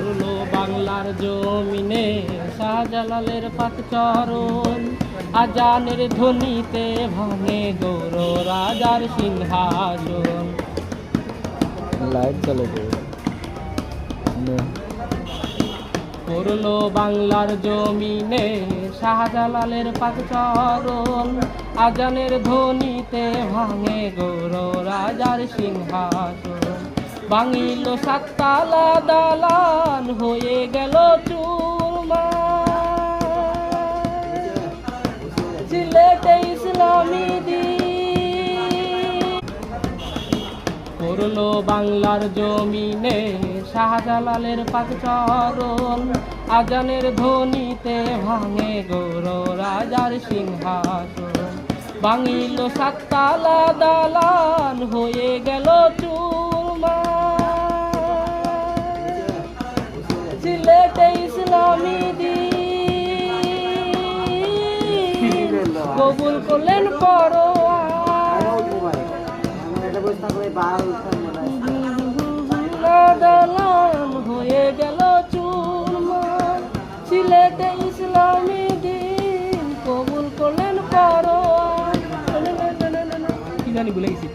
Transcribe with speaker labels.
Speaker 1: পড়লো বাংলার জমিনে শাহজালালের পাক চরণ, আজানের ধ্বনিতে ভাঙে গৌর রাজার সিংহাসন।
Speaker 2: লাইট চলে
Speaker 1: পড়লো বাংলার জমিনে শাহজালালের পাক চরণ, আজানের ধ্বনিতে ভাঙে গৌর রাজার সিংহাসন। ভাঙিল সাততলা দালান, হয়ে গেল চুরমার, সিলেটে ইসলামী দ্বীপ। পড়লো বাংলার জমিনে শাহজালালের পাক চরণ, আজানের ধ্বনিতে ভাঙে গৌর রাজার সিংহাসন। ভাঙিল সাততলা দালান, হয়ে গেল চুরমার, সিলেটে ইসলামী দ্বীপ। কবুল করলেন দালান, হয়ে গেল চুরমার, সিলেটে ইসলামী দিন কবুল করলেন পরোয়ার। কি জানি ভুলে গেছি।